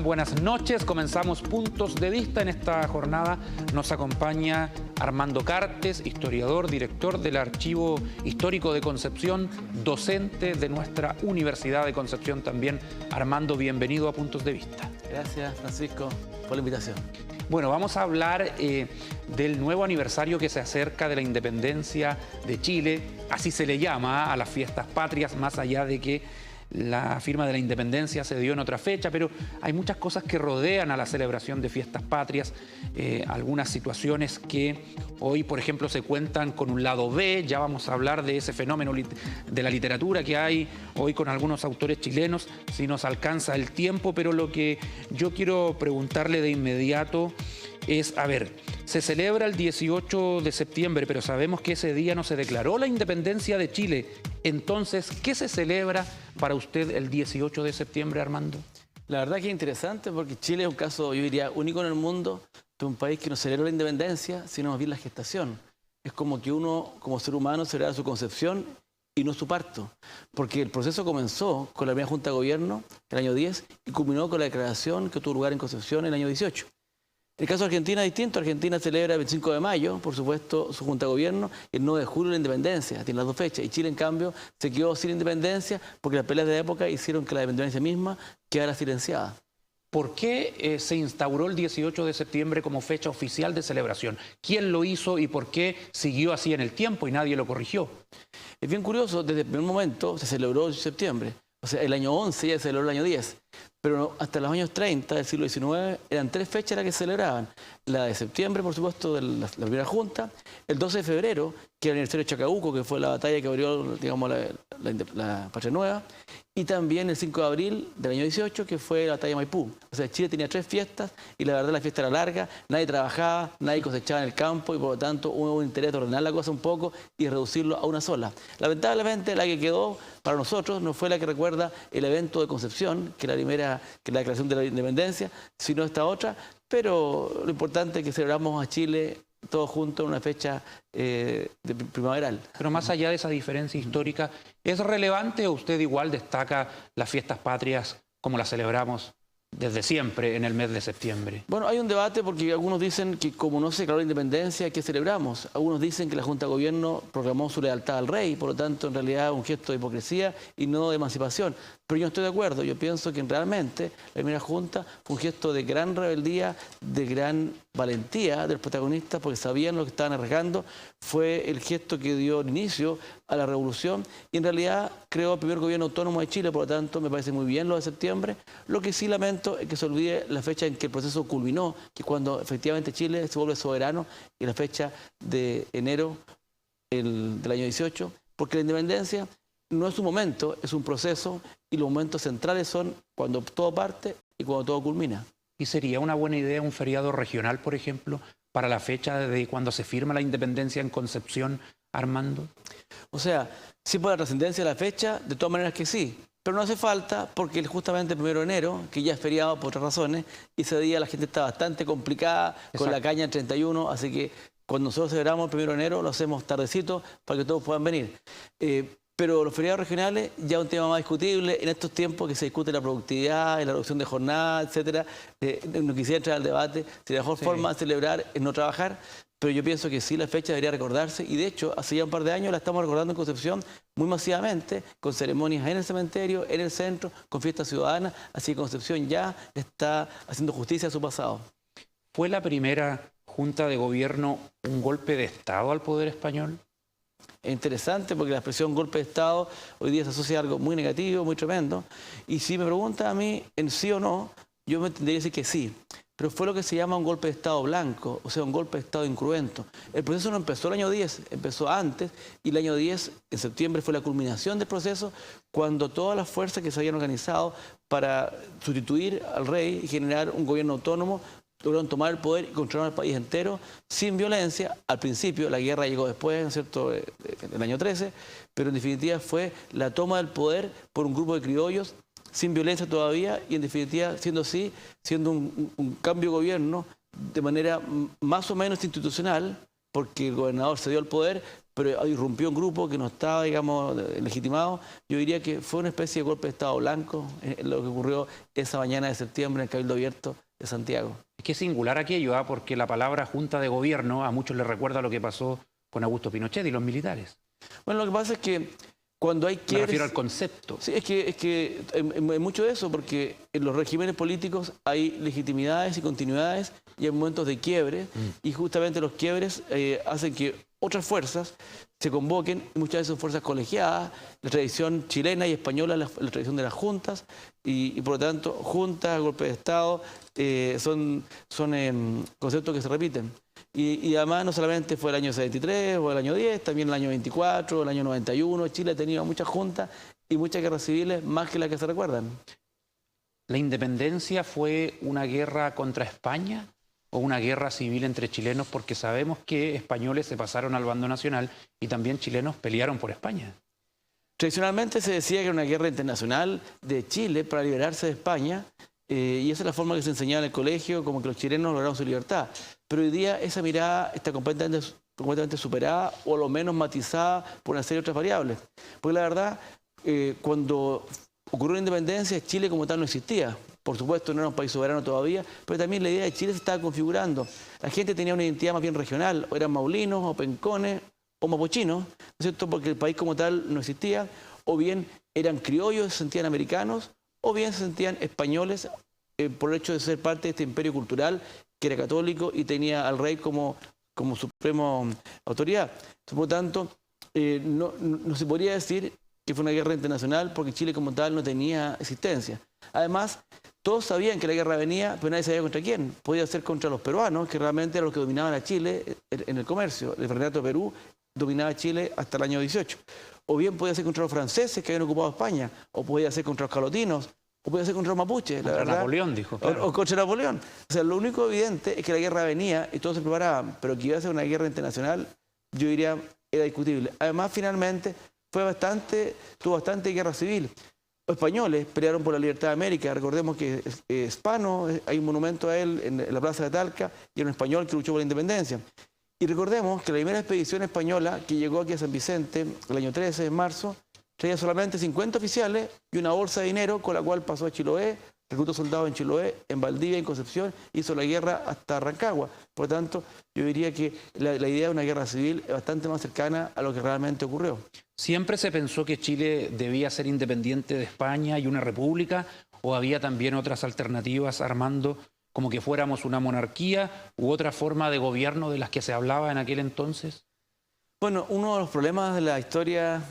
están? Buenas noches. Comenzamos Puntos de Vista. En esta jornada nos acompaña Armando Cartes, historiador, director del Archivo Histórico de Concepción, docente de nuestra Universidad de Concepción también. Armando, bienvenido a Puntos de Vista. Gracias, Francisco, por la invitación. Bueno, vamos a hablar del nuevo aniversario que se acerca de la independencia de Chile. Así se le llama a las fiestas patrias, más allá de que la firma de la independencia se dio en otra fecha, pero hay muchas cosas que rodean a la celebración de fiestas patrias, algunas situaciones que hoy, por ejemplo, se cuentan con un lado B. Ya vamos a hablar de ese fenómeno de la literatura que hay hoy con algunos autores chilenos, si nos alcanza el tiempo, pero lo que yo quiero preguntarle de inmediato es, a ver, se celebra el 18 de septiembre, pero sabemos que ese día no se declaró la independencia de Chile. Entonces, ¿qué se celebra para usted el 18 de septiembre, Armando? La verdad que es interesante porque Chile es un caso, yo diría, único en el mundo de un país que no celebra la independencia, sino más bien la gestación. Es como que uno, como ser humano, celebra su concepción y no su parto. Porque el proceso comenzó con la primera Junta de Gobierno, el año 10, y culminó con la declaración que tuvo lugar en Concepción el año 18. El caso de Argentina es distinto. Argentina celebra el 25 de mayo, por supuesto, su Junta de Gobierno, el 9 de julio la independencia, tiene las dos fechas. Y Chile, en cambio, se quedó sin independencia porque las peleas de la época hicieron que la independencia misma quedara silenciada. ¿Por qué se instauró el 18 de septiembre como fecha oficial de celebración? ¿Quién lo hizo y por qué siguió así en el tiempo y nadie lo corrigió? Es bien curioso, desde el primer momento se celebró el 18 de septiembre. O sea, el año 11 ya se celebró el año 10. Pero hasta los años 30 del siglo XIX eran tres fechas las que se celebraban. La de septiembre, por supuesto, de la primera Junta. El 12 de febrero, que era el aniversario de Chacabuco, que fue la batalla que abrió, digamos, la Patria Nueva. Y también el 5 de abril del año 18, que fue la batalla de Maipú. O sea, Chile tenía tres fiestas y la verdad la fiesta era larga, nadie trabajaba, nadie cosechaba en el campo y por lo tanto hubo un interés de ordenar la cosa un poco y reducirlo a una sola. Lamentablemente la que quedó para nosotros no fue la que recuerda el evento de Concepción, que la primera, que la declaración de la independencia, sino esta otra, pero lo importante es que celebramos a Chile todos juntos en una fecha primaveral. Pero más allá de esa diferencia histórica, ¿es relevante o usted igual destaca las fiestas patrias como las celebramos desde siempre en el mes de septiembre? Bueno, hay un debate porque algunos dicen que como no se declaró la independencia, ¿qué celebramos? Algunos dicen que la Junta de Gobierno proclamó su lealtad al rey, por lo tanto en realidad es un gesto de hipocresía y no de emancipación. Pero yo no estoy de acuerdo, yo pienso que realmente la primera Junta fue un gesto de gran rebeldía, de gran valentía de los protagonistas porque sabían lo que estaban arriesgando. Fue el gesto que dio inicio a la revolución y en realidad creó el primer gobierno autónomo de Chile, por lo tanto me parece muy bien lo de septiembre. Lo que sí lamento es que se olvide la fecha en que el proceso culminó, que cuando efectivamente Chile se vuelve soberano, y la fecha de enero del año 18, porque la independencia no es un momento, es un proceso y los momentos centrales son cuando todo parte y cuando todo culmina. ¿Y sería una buena idea un feriado regional, por ejemplo, para la fecha de cuando se firma la independencia en Concepción, Armando? O sea, sí por la trascendencia de la fecha, de todas maneras que sí. Pero no hace falta porque justamente el 1 de enero, que ya es feriado por otras razones, y ese día la gente está bastante complicada. Exacto. Con la caña el 31, así que cuando nosotros celebramos el 1 de enero lo hacemos tardecito para que todos puedan venir. Pero los feriados regionales ya es un tema más discutible en estos tiempos que se discute la productividad, la reducción de jornada, etcétera. No quisiera entrar al debate si la mejor forma de celebrar es no trabajar, pero yo pienso que sí la fecha debería recordarse y de hecho hace ya un par de años la estamos recordando en Concepción muy masivamente, con ceremonias en el cementerio, en el centro, con fiestas ciudadanas, así que Concepción ya está haciendo justicia a su pasado. ¿Fue la primera Junta de Gobierno un golpe de Estado al poder español? Es interesante porque la expresión golpe de Estado hoy día se asocia a algo muy negativo, muy tremendo. Y si me preguntan a mí en sí o no, yo me tendría que decir que sí. Pero fue lo que se llama un golpe de Estado blanco, o sea, un golpe de Estado incruento. El proceso no empezó el año 10, empezó antes, y el año 10, en septiembre, fue la culminación del proceso, cuando todas las fuerzas que se habían organizado para sustituir al rey y generar un gobierno autónomo, lograron tomar el poder y controlar el país entero sin violencia. Al principio, la guerra llegó después, ¿no es cierto?, el año 13, pero en definitiva fue la toma del poder por un grupo de criollos sin violencia todavía y en definitiva siendo así, siendo un cambio de gobierno de manera más o menos institucional, porque el gobernador cedió el poder, pero irrumpió un grupo que no estaba, digamos, legitimado. Yo diría que fue una especie de golpe de Estado blanco lo que ocurrió esa mañana de septiembre en el Cabildo Abierto de Santiago. Es que es singular aquello, porque la palabra Junta de Gobierno a muchos les recuerda lo que pasó con Augusto Pinochet y los militares. Bueno, lo que pasa es que cuando hay quiebres... Me refiero al concepto. Sí, es que hay mucho de eso, porque en los regímenes políticos hay legitimidades y continuidades y hay momentos de quiebre, y justamente los quiebres hacen que otras fuerzas se convoquen, y muchas veces son fuerzas colegiadas, la tradición chilena y española, la tradición de las juntas, y por lo tanto, juntas, golpe de Estado, son conceptos que se repiten. Y además no solamente fue el año 73 o el año 10, también el año 24, el año 91, Chile ha tenido muchas juntas y muchas guerras civiles, más que las que se recuerdan. ¿La independencia fue una guerra contra España o una guerra civil entre chilenos? Porque sabemos que españoles se pasaron al bando nacional y también chilenos pelearon por España. Tradicionalmente se decía que era una guerra internacional de Chile para liberarse de España, y esa es la forma que se enseñaba en el colegio, como que los chilenos lograron su libertad. Pero hoy día esa mirada está completamente superada o lo menos matizada por una serie de otras variables. Porque la verdad, cuando ocurrió la independencia, Chile como tal no existía. Por supuesto, no era un país soberano todavía, pero también la idea de Chile se estaba configurando. La gente tenía una identidad más bien regional, o eran maulinos, o pencones, o mapuchinos, ¿no es cierto? Porque el país como tal no existía, o bien eran criollos, se sentían americanos, o bien se sentían españoles por el hecho de ser parte de este imperio cultural que era católico y tenía al rey como supremo autoridad. Por lo tanto, no se podría decir que fue una guerra internacional porque Chile como tal no tenía existencia. Además, todos sabían que la guerra venía, pero nadie sabía contra quién. Podía ser contra los peruanos, que realmente eran los que dominaban a Chile en el comercio. El Virreinato de Perú dominaba Chile hasta el año 18. O bien podía ser contra los franceses que habían ocupado España, o podía ser contra los calotinos, o podía ser contra los mapuches. Contra Napoleón, dijo. Claro. O contra Napoleón. O sea, lo único evidente es que la guerra venía y todos se preparaban, pero que iba a ser una guerra internacional, yo diría, era discutible. Además, finalmente, tuvo bastante guerra civil. Los españoles pelearon por la libertad de América. Recordemos que Hispano, hay un monumento a él en la plaza de Talca, y era un español que luchó por la independencia. Y recordemos que la primera expedición española que llegó aquí a San Vicente, el año 13 de marzo, traía solamente 50 oficiales y una bolsa de dinero con la cual pasó a Chiloé, reclutó soldados en Chiloé, en Valdivia, en Concepción, hizo la guerra hasta Rancagua. Por lo tanto, yo diría que la idea de una guerra civil es bastante más cercana a lo que realmente ocurrió. ¿Siempre se pensó que Chile debía ser independiente de España y una república? ¿O había también otras alternativas, Armando, como que fuéramos una monarquía u otra forma de gobierno de las que se hablaba en aquel entonces? Bueno, uno de los problemas de la historia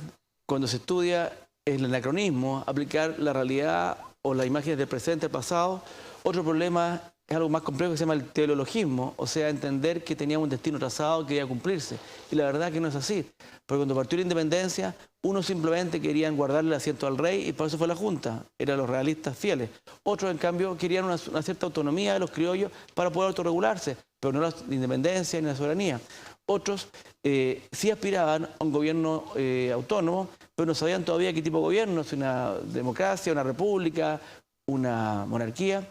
cuando se estudia es el anacronismo, aplicar la realidad o las imágenes del presente al pasado. Otro problema es algo más complejo que se llama el teleologismo, o sea, entender que teníamos un destino trazado que debía cumplirse. Y la verdad que no es así, porque cuando partió la independencia, unos simplemente querían guardarle el asiento al rey y por eso fue la Junta, eran los realistas fieles. Otros, en cambio, querían una cierta autonomía de los criollos para poder autorregularse, pero no la independencia ni la soberanía. Otros sí aspiraban a un gobierno autónomo, pero no sabían todavía qué tipo de gobierno, si una democracia, una república, una monarquía.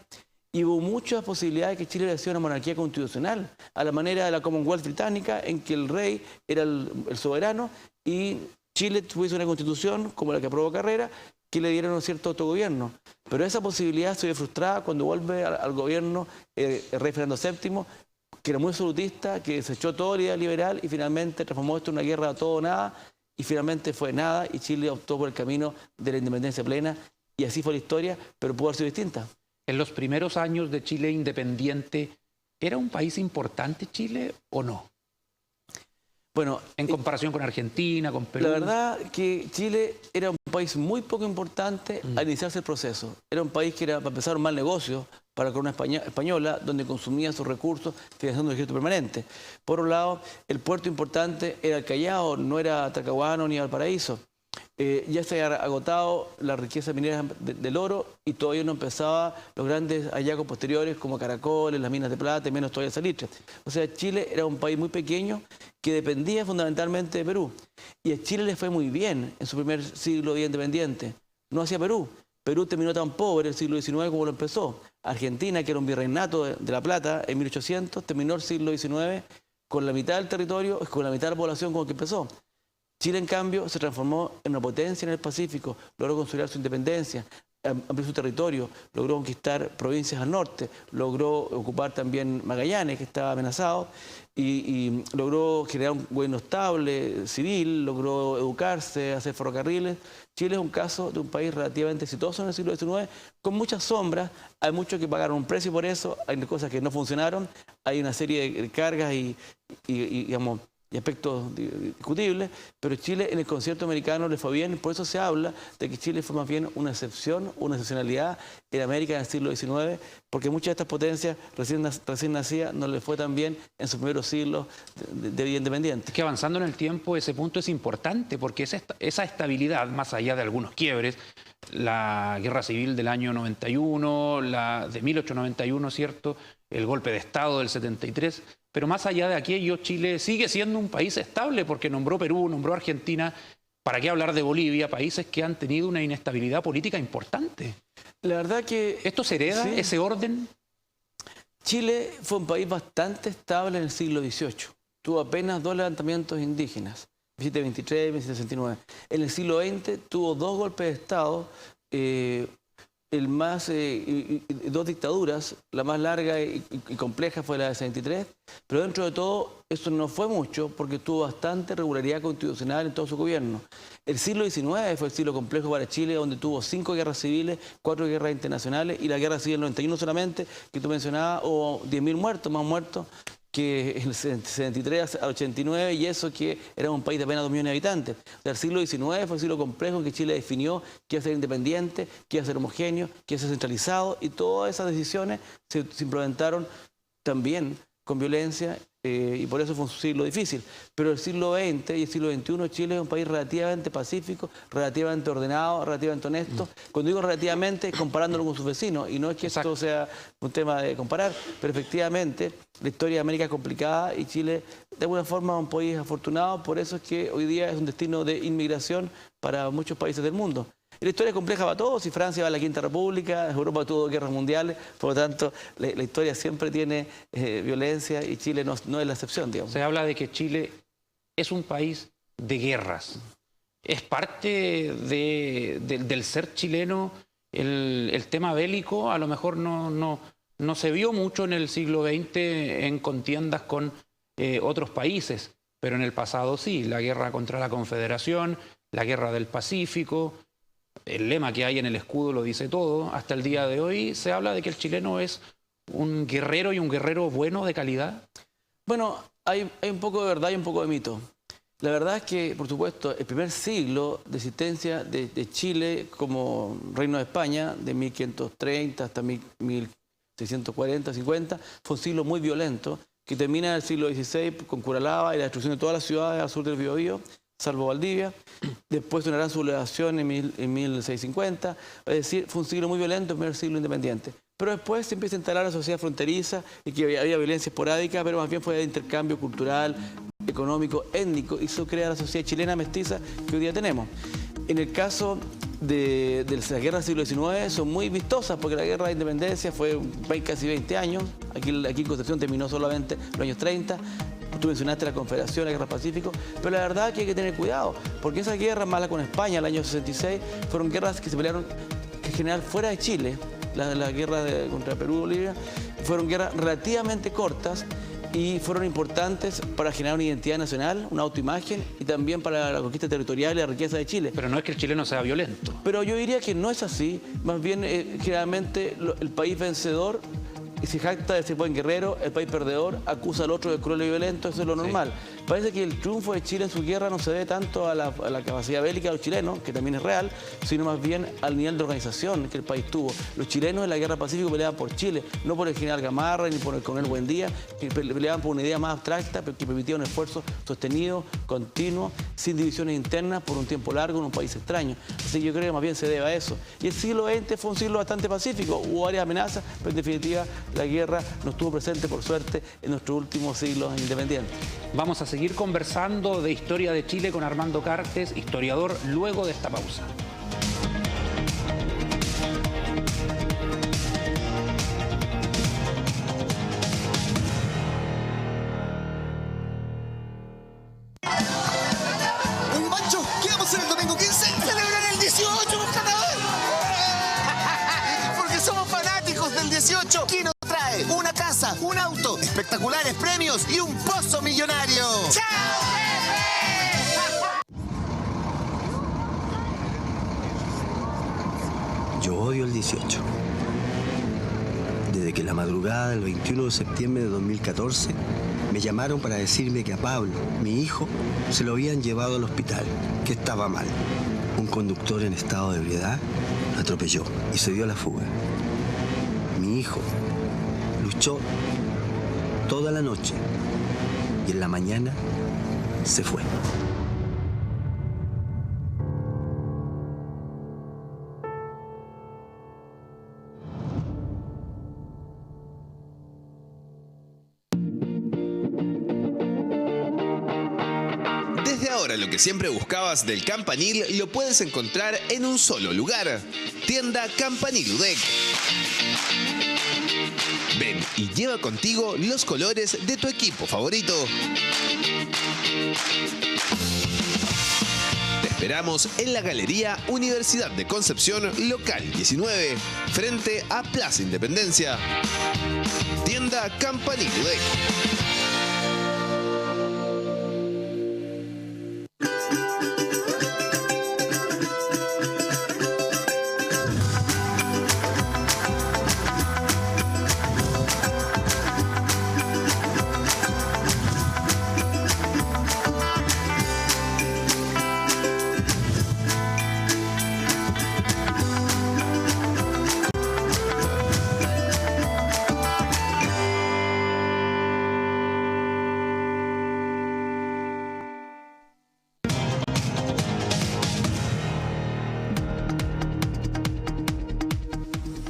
Y hubo muchas posibilidades de que Chile hubiera sido una monarquía constitucional, a la manera de la Commonwealth británica, en que el rey era el soberano y Chile tuviese una constitución, como la que aprobó Carrera, que le diera un cierto autogobierno. Pero esa posibilidad se ve frustrada cuando vuelve al gobierno el rey Fernando VII, que era muy absolutista, que desechó toda la idea liberal y finalmente transformó esto en una guerra a todo o nada, y finalmente fue nada, y Chile optó por el camino de la independencia plena, y así fue la historia, pero pudo haber sido distinta. En los primeros años de Chile independiente, ¿era un país importante Chile o no? Bueno, en comparación con Argentina, con Perú. La verdad que Chile era un país muy poco importante al iniciarse el proceso. Era un país que era, para empezar, un mal negocio para la corona española, donde consumía sus recursos financiando el ejército permanente. Por otro lado, el puerto importante era el Callao, no era Talcahuano ni Valparaíso. Ya se había agotado la riqueza minera del oro y todavía no empezaba los grandes hallazgos posteriores como Caracoles, las minas de plata y menos todavía salitre. O sea, Chile era un país muy pequeño que dependía fundamentalmente de Perú. Y a Chile le fue muy bien en su primer siglo de independiente. No hacia Perú. Perú terminó tan pobre el siglo XIX como lo empezó. Argentina, que era un virreinato de La Plata en 1800, terminó el siglo XIX con la mitad del territorio, con la mitad de la población con que empezó. Chile, en cambio, se transformó en una potencia en el Pacífico, logró consolidar su independencia, amplió su territorio, logró conquistar provincias al norte, logró ocupar también Magallanes, que estaba amenazado, y logró generar un gobierno estable, civil, logró educarse, hacer ferrocarriles. Chile es un caso de un país relativamente exitoso en el siglo XIX, con muchas sombras, hay muchos que pagaron un precio por eso, hay cosas que no funcionaron, hay una serie de cargas digamos, y aspectos discutibles, pero Chile en el concierto americano le fue bien, por eso se habla de que Chile fue más bien una excepción, una excepcionalidad en América en el siglo XIX, porque muchas de estas potencias recién nacidas no les fue tan bien en sus primeros siglos de vida independiente. Es que avanzando en el tiempo ese punto es importante, porque esa estabilidad, más allá de algunos quiebres, la guerra civil del año 91, la de 1891, ¿cierto?, el golpe de Estado del 73, pero más allá de aquello, Chile sigue siendo un país estable porque nombró Perú, nombró Argentina, ¿para qué hablar de Bolivia? Países que han tenido una inestabilidad política importante. La verdad que... ¿Esto se hereda, sí, ese orden? Chile fue un país bastante estable en el siglo XVIII. Tuvo apenas 2 levantamientos indígenas, 1723 y 1769. En el siglo XX tuvo 2 golpes de Estado, dos dictaduras, la más larga y compleja fue la de 63, pero dentro de todo eso no fue mucho porque tuvo bastante regularidad constitucional en todo su gobierno. El siglo XIX fue el siglo complejo para Chile, donde tuvo 5 guerras civiles, 4 guerras internacionales y la guerra civil del 91 solamente, que tú mencionabas, hubo 10.000 muertos, más muertos que en el 73 al 89, y eso que era un país de apenas 2 millones de habitantes. O sea, el siglo XIX fue el siglo complejo en que Chile definió que iba a ser independiente, que iba a ser homogéneo, que iba a ser centralizado, y todas esas decisiones se implementaron también con violencia, y por eso fue un siglo difícil. Pero el siglo XX y el siglo XXI, Chile es un país relativamente pacífico, relativamente ordenado, relativamente honesto. Cuando digo relativamente, comparándolo con sus vecinos, y no es que esto sea un tema de comparar, pero efectivamente la historia de América es complicada y Chile de alguna forma es un país afortunado, por eso es que hoy día es un destino de inmigración para muchos países del mundo. Y la historia es compleja para todos, y Francia va a la Quinta República, Europa tuvo guerras mundiales, por lo tanto la historia siempre tiene violencia y Chile no es la excepción, digamos. Se habla de que Chile es un país de guerras. ¿Es parte del ser chileno el tema bélico? A lo mejor no se vio mucho en el siglo XX en contiendas con otros países, pero en el pasado sí, la guerra contra la Confederación, la guerra del Pacífico. El lema que hay en el escudo lo dice todo. Hasta el día de hoy se habla de que el chileno es un guerrero, y un guerrero bueno, de calidad. Bueno, hay un poco de verdad y un poco de mito. La verdad es que, por supuesto, el primer siglo de existencia de Chile como Reino de España, de 1530 hasta 1640, 50, fue un siglo muy violento, que termina en el siglo XVI con Curalaba y la destrucción de todas las ciudades al sur del Biobío, salvo Valdivia. Después de una gran sublevación en 1650. Es decir, fue un siglo muy violento, el primer siglo independiente. Pero después se empieza a instalar la sociedad fronteriza y que había violencia esporádica, pero más bien fue de intercambio cultural, económico, étnico, y eso crea la sociedad chilena mestiza que hoy día tenemos. En el caso de las guerras del siglo XIX son muy vistosas, porque la guerra de independencia fue casi 20 años. Aquí en Concepción terminó solamente en los años 30. Tú mencionaste la Confederación, la Guerra del Pacífico, pero la verdad es que hay que tener cuidado, porque esas guerras, más la con España, el año 66, fueron guerras que se pelearon en general fuera de Chile. La guerra contra Perú y Bolivia fueron guerras relativamente cortas y fueron importantes para generar una identidad nacional, una autoimagen, y también para la conquista territorial y la riqueza de Chile. Pero no es que el chileno sea violento. Pero yo diría que no es así, más bien generalmente el país vencedor y se jacta de ser buen guerrero, el país perdedor acusa al otro de cruel y violento, eso es lo normal. Sí. Parece que el triunfo de Chile en su guerra no se debe tanto a la capacidad bélica de los chilenos, que también es real, sino más bien al nivel de organización que el país tuvo. Los chilenos en la Guerra del Pacífico peleaban por Chile, no por el general Gamarra ni por el coronel Buendía, que peleaban por una idea más abstracta, pero que permitía un esfuerzo sostenido, continuo, sin divisiones internas, por un tiempo largo en un país extraño. Así que yo creo que más bien se debe a eso. Y el siglo XX fue un siglo bastante pacífico, hubo varias amenazas, pero en definitiva la guerra no estuvo presente, por suerte, en nuestros últimos siglos independientes. Vamos a seguir conversando de historia de Chile con Armando Cartes, historiador, luego de esta pausa. Destino trae una casa, un auto, espectaculares premios y un pozo millonario. ¡Chao, Yo odio el 18. Desde que la madrugada del 21 de septiembre de 2014 me llamaron para decirme que a Pablo, mi hijo, se lo habían llevado al hospital, que estaba mal. Un conductor en estado de ebriedad lo atropelló y se dio a la fuga. Mi hijo luchó toda la noche y en la mañana se fue. Ahora lo que siempre buscabas del Campanil lo puedes encontrar en un solo lugar. Tienda Campanil UDEC. Ven y lleva contigo los colores de tu equipo favorito. Te esperamos en la Galería Universidad de Concepción, local 19, frente a Plaza Independencia. Tienda Campanil UDEC.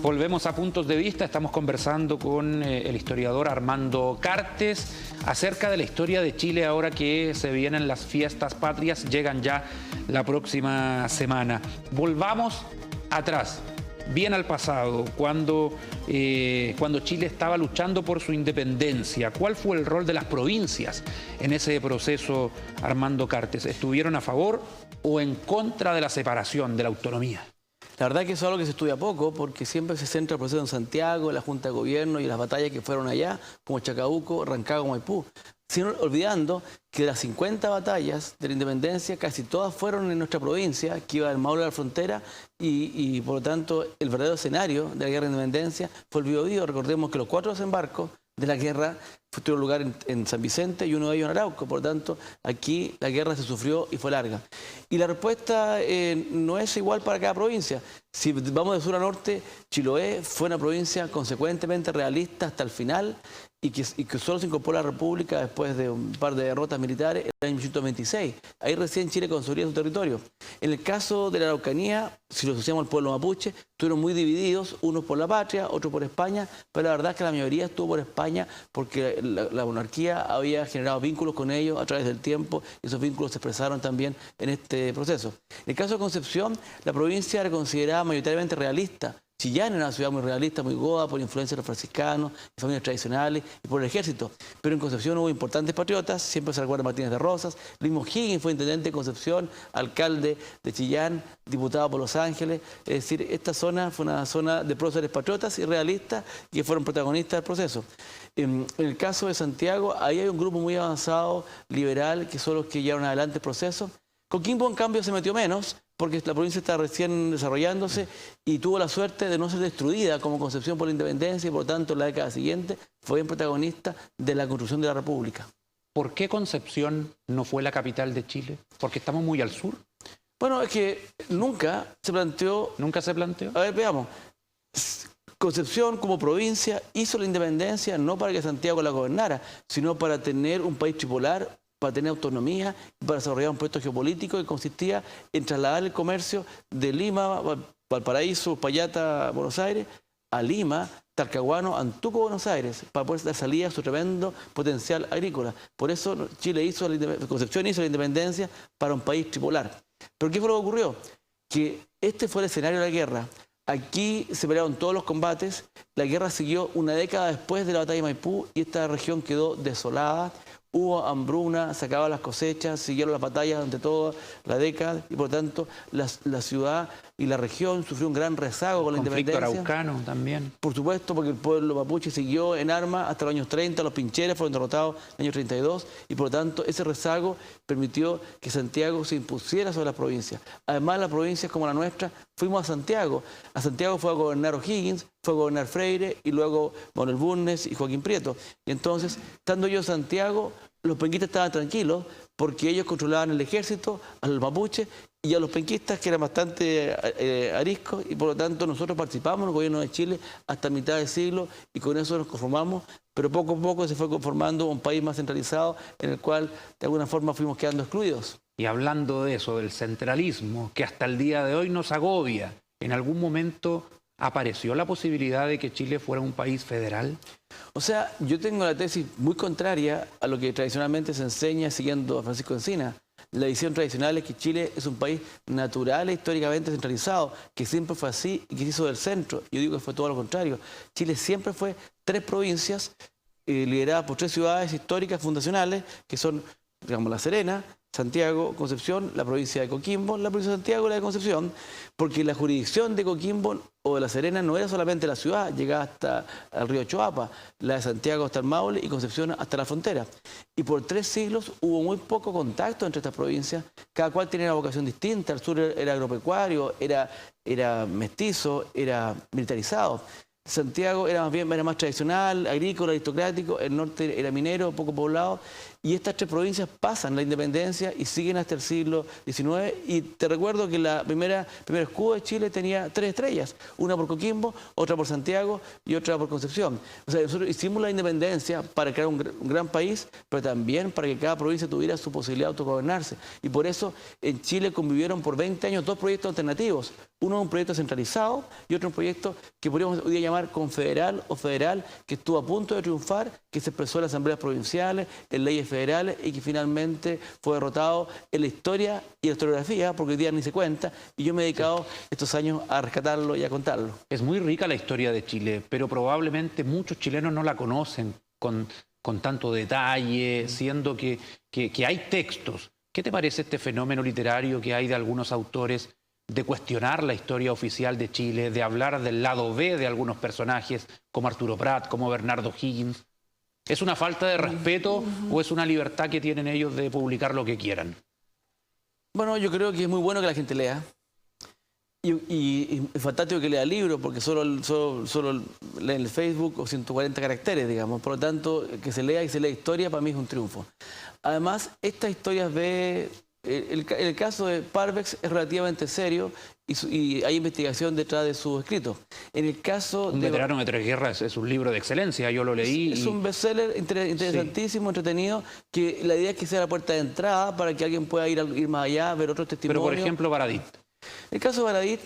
Volvemos a Puntos de Vista, estamos conversando con el historiador Armando Cartes acerca de la historia de Chile ahora que se vienen las fiestas patrias, llegan ya la próxima semana. Volvamos atrás, bien al pasado, cuando Chile estaba luchando por su independencia. ¿Cuál fue el rol de las provincias en ese proceso, Armando Cartes? ¿Estuvieron a favor o en contra de la separación, de la autonomía? La verdad que eso es algo que se estudia poco, porque siempre se centra el proceso en Santiago, la Junta de Gobierno y las batallas que fueron allá, como Chacabuco, Rancagua, Maipú. Sin olvidando que de las 50 batallas de la independencia, casi todas fueron en nuestra provincia, que iba del Maule a la frontera, y por lo tanto el verdadero escenario de la guerra de independencia fue el Biobío. Recordemos que los 4 desembarcos de la guerra tuvieron lugar en San Vicente y uno de ellos en Arauco. Por lo tanto, aquí la guerra se sufrió y fue larga. Y la respuesta no es igual para cada provincia. Si vamos de sur a norte, Chiloé fue una provincia consecuentemente realista hasta el final y que solo se incorporó a la República después de un par de derrotas militares en el año 1926. Ahí recién Chile consolida su territorio. En el caso de la Araucanía, si lo asociamos al pueblo mapuche, estuvieron muy divididos, unos por la patria, otros por España, pero la verdad es que la mayoría estuvo por España porque la monarquía había generado vínculos con ellos a través del tiempo y esos vínculos se expresaron también en este proceso. En el caso de Concepción, la provincia era considerada mayoritariamente realista. Chillán era una ciudad muy realista, muy goda, por influencia de los franciscanos, de familias tradicionales y por el ejército. Pero en Concepción hubo importantes patriotas, siempre se recuerda Martínez de Rosas. El mismo Higgins fue intendente de Concepción, alcalde de Chillán, diputado por Los Ángeles. Es decir, esta zona fue una zona de próceres patriotas y realistas que fueron protagonistas del proceso. En el caso de Santiago, ahí hay un grupo muy avanzado, liberal, que son los que llevaron adelante el proceso. Coquimbo, en cambio, se metió menos, porque la provincia está recién desarrollándose y tuvo la suerte de no ser destruida como Concepción por la independencia y por lo tanto en la década siguiente fue bien protagonista de la construcción de la República. ¿Por qué Concepción no fue la capital de Chile? ¿Porque estamos muy al sur? Bueno, es que nunca se planteó... ¿Nunca se planteó? A ver, veamos. Concepción como provincia hizo la independencia no para que Santiago la gobernara, sino para tener un país tripolar, para tener autonomía, para desarrollar un proyecto geopolítico que consistía en trasladar el comercio de Lima, Valparaíso, Uspallata, Buenos Aires, a Lima, Talcahuano, Antuco, Buenos Aires, para poder dar salida a su tremendo potencial agrícola. Por eso Concepción hizo la independencia para un país tripolar. ¿Pero qué fue lo que ocurrió? Que este fue el escenario de la guerra. Aquí se pelearon todos los combates, la guerra siguió una década después de la batalla de Maipú y esta región quedó desolada. Hubo hambruna, se acababan las cosechas, siguieron las batallas durante toda la década y por lo tanto la ciudad y la región sufrió un gran rezago con la Conflicto independencia. araucano también. Por supuesto, porque el pueblo mapuche siguió en armas hasta los años 30, los pincheres fueron derrotados en el año 32 y por lo tanto ese rezago permitió que Santiago se impusiera sobre las provincias. Además, las provincias como la nuestra, fuimos a Santiago. A Santiago fue a gobernar O'Higgins, fue a gobernar Freire y luego Manuel Bulnes y Joaquín Prieto. Y entonces, estando yo en Santiago, los penquistas estaban tranquilos porque ellos controlaban el ejército, a los mapuches y a los penquistas que eran bastante ariscos y por lo tanto nosotros participamos en el gobierno de Chile hasta mitad del siglo y con eso nos conformamos, pero poco a poco se fue conformando un país más centralizado en el cual de alguna forma fuimos quedando excluidos. Y hablando de eso, del centralismo, que hasta el día de hoy nos agobia, ¿en algún momento apareció la posibilidad de que Chile fuera un país federal? O sea, yo tengo la tesis muy contraria a lo que tradicionalmente se enseña siguiendo a Francisco Encina. La visión tradicional es que Chile es un país natural e históricamente centralizado, que siempre fue así y que se hizo del centro. Yo digo que fue todo lo contrario. Chile siempre fue 3 provincias lideradas por 3 ciudades históricas fundacionales, que son, digamos, La Serena, Santiago, Concepción, la provincia de Coquimbo, la provincia de Santiago y la de Concepción, porque la jurisdicción de Coquimbo o de La Serena no era solamente la ciudad, llegaba hasta el río Choapa, la de Santiago hasta el Maule y Concepción hasta la frontera. Y por 3 siglos hubo muy poco contacto entre estas provincias, cada cual tenía una vocación distinta, el sur era agropecuario, era mestizo, era militarizado. Santiago era más tradicional, agrícola, aristocrático, el norte era minero, poco poblado, y estas 3 provincias pasan la independencia y siguen hasta el siglo XIX, y te recuerdo que el primer escudo de Chile tenía 3 estrellas, una por Coquimbo, otra por Santiago y otra por Concepción. O sea, nosotros hicimos la independencia para crear un gran país, pero también para que cada provincia tuviera su posibilidad de autogobernarse, y por eso en Chile convivieron por 20 años 2 proyectos alternativos, uno un proyecto centralizado y otro un proyecto que podríamos hoy día llamar confederal o federal, que estuvo a punto de triunfar, que se expresó en las asambleas provinciales, en leyes federales y que finalmente fue derrotado en la historia y la historiografía, porque hoy día ni se cuenta, y yo me he dedicado estos años a rescatarlo y a contarlo. Es muy rica la historia de Chile, pero probablemente muchos chilenos no la conocen con tanto detalle, siendo que hay textos. ¿Qué te parece este fenómeno literario que hay de algunos autores de cuestionar la historia oficial de Chile, de hablar del lado B de algunos personajes, como Arturo Prat, como Bernardo Higgins? ¿Es una falta de respeto o es una libertad que tienen ellos de publicar lo que quieran? Bueno, yo creo que es muy bueno que la gente lea. Y es fantástico que lea libros, porque solo lee en el Facebook o 140 caracteres, digamos. Por lo tanto, que se lea y se lea historia, para mí es un triunfo. Además, estas historias el caso de Parvex es relativamente serio y hay investigación detrás de sus escritos. En el caso Un veterano de 3 guerras es un libro de excelencia, yo lo leí. Es un bestseller interesantísimo, entretenido, que la idea es que sea la puerta de entrada para que alguien pueda ir más allá, ver otros testimonios. Pero, por ejemplo, Baradit. El caso de Baradit,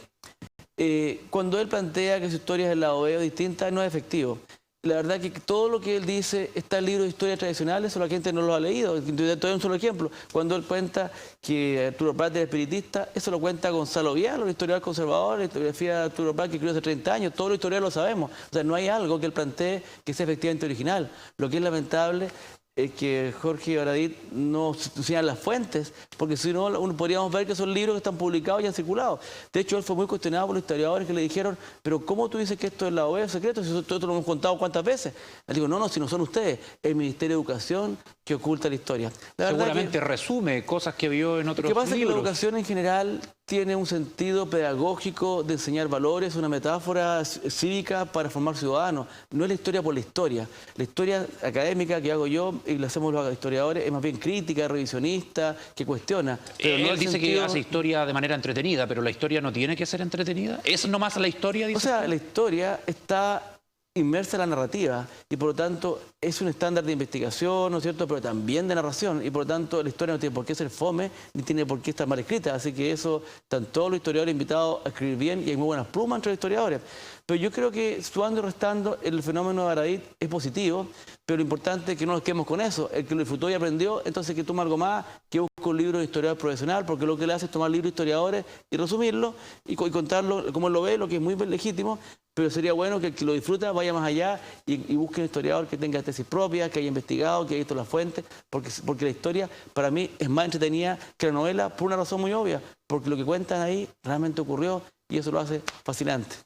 cuando él plantea que su historia es el lado B o distinta, no es efectivo. La verdad que todo lo que él dice está en libros de historia tradicionales, solo la gente no lo ha leído. Todavía un solo ejemplo. Cuando él cuenta que Arturo Prat era espiritista, eso lo cuenta Gonzalo Vial, el historiador conservador, la historiografía de Arturo Prat que escribió hace 30 años. Todos los historiadores lo sabemos. O sea, no hay algo que él plantee que sea efectivamente original. Lo que es lamentable es que Jorge Baradit no señala las fuentes, porque si no, podríamos ver que son libros que están publicados y han circulado. De hecho, él fue muy cuestionado por los historiadores que le dijeron, pero ¿cómo tú dices que esto es la OEA secreto? Si esto lo hemos contado cuántas veces. Le digo, no, si no son ustedes, el Ministerio de Educación que oculta la historia. Seguramente resume cosas que vio en otros libros. Lo que pasa es que la educación en general tiene un sentido pedagógico de enseñar valores, una metáfora cívica para formar ciudadanos. No es la historia por la historia. La historia académica que hago yo y la hacemos los historiadores es más bien crítica, revisionista, que cuestiona. Pero no él dice que hace historia de manera entretenida, pero la historia no tiene que ser entretenida. ¿Es nomás la historia? Dice. O sea, la historia está inmersa en la narrativa y por lo tanto es un estándar de investigación, ¿no es cierto?, pero también de narración y por lo tanto la historia no tiene por qué ser fome ni tiene por qué estar mal escrita, así que eso están todos los historiadores invitados a escribir bien y hay muy buenas plumas entre los historiadores. Pero yo creo que sumando y restando el fenómeno de Baradit es positivo, pero lo importante es que no nos quedemos con eso. El que lo disfrutó y aprendió, entonces que tome algo más, que busque un libro de historiador profesional, porque lo que le hace es tomar libros de historiadores y resumirlo y contarlo como él lo ve, lo que es muy legítimo, pero sería bueno que el que lo disfruta vaya más allá y busque un historiador que tenga tesis propias, que haya investigado, que haya visto las fuentes, porque la historia para mí es más entretenida que la novela por una razón muy obvia, porque lo que cuentan ahí realmente ocurrió y eso lo hace fascinante.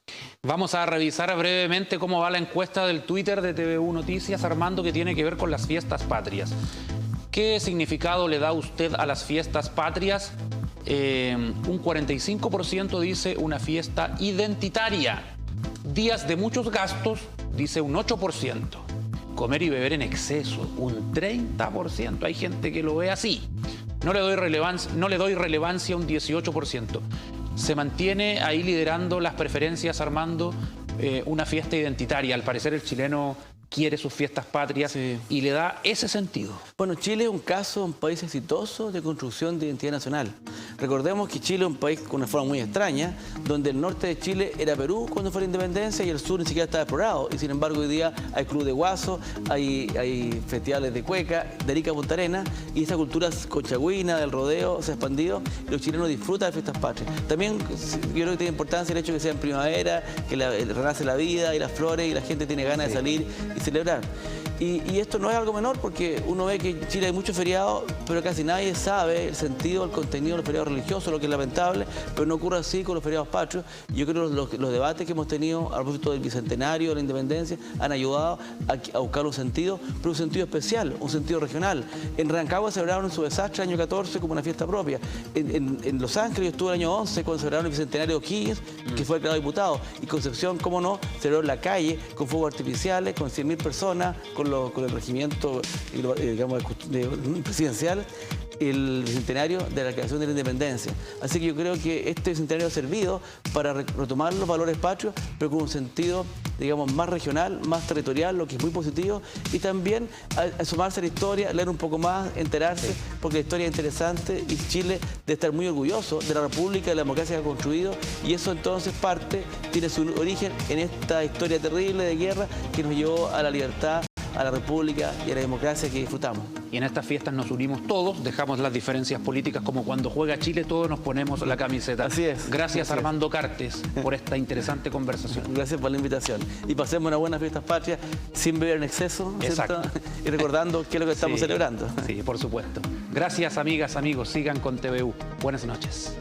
Vamos a revisar brevemente cómo va la encuesta del Twitter de TVU Noticias, Armando, que tiene que ver con las fiestas patrias. ¿Qué significado le da usted a las fiestas patrias? Un 45% dice una fiesta identitaria. Días de muchos gastos, dice un 8%. Comer y beber en exceso, un 30%. Hay gente que lo ve así. No le doy relevancia, un 18%. Se mantiene ahí liderando las preferencias, Armando, una fiesta identitaria. Al parecer el chileno quiere sus fiestas patrias y le da ese sentido. Bueno, Chile es un país exitoso de construcción de identidad nacional. Recordemos que Chile es un país con una forma muy extraña, donde el norte de Chile era Perú cuando fue la independencia y el sur ni siquiera estaba explorado. Y sin embargo hoy día hay club de guaso, hay festivales de cueca, de Arica a Punta Arenas, y esa cultura conchagüina del rodeo se ha expandido y los chilenos disfrutan de fiestas patrias. También yo creo que tiene importancia el hecho de que sea en primavera, que renace la vida y las flores y la gente tiene ganas de salir y celebrar. Y esto no es algo menor porque uno ve que en Chile hay muchos feriados, pero casi nadie sabe el sentido, el contenido de los feriados religiosos, lo que es lamentable, pero no ocurre así con los feriados patrios. Yo creo que los debates que hemos tenido a propósito del bicentenario, de la independencia, han ayudado a buscar un sentido, pero un sentido especial, un sentido regional. En Rancagua celebraron en su desastre el año 14 como una fiesta propia. En Los Ángeles yo estuve el año 11 cuando celebraron el bicentenario de O'Higgins, que fue declarado diputado. Y Concepción, cómo no, celebró en la calle, con fuegos artificiales, con 100.000 personas, con el regimiento digamos, presidencial, el bicentenario de la creación de la independencia. Así que yo creo que este bicentenario ha servido para retomar los valores patrios, pero con un sentido, digamos, más regional, más territorial, lo que es muy positivo, y también a sumarse a la historia, leer un poco más, enterarse, porque la historia es interesante y Chile debe estar muy orgulloso de la República, de la democracia que ha construido, y eso entonces tiene su origen en esta historia terrible de guerra que nos llevó a la libertad, a la República y a la democracia que disfrutamos. Y en estas fiestas nos unimos todos, dejamos las diferencias políticas, como cuando juega Chile todos nos ponemos la camiseta. Así es. Gracias, así Armando Cartes, por esta interesante conversación. Gracias por la invitación. Y pasemos una buena fiestas patrias sin beber en exceso, ¿cierto? Y recordando qué es lo que estamos celebrando. Sí, por supuesto. Gracias, amigas, amigos. Sigan con TVU. Buenas noches.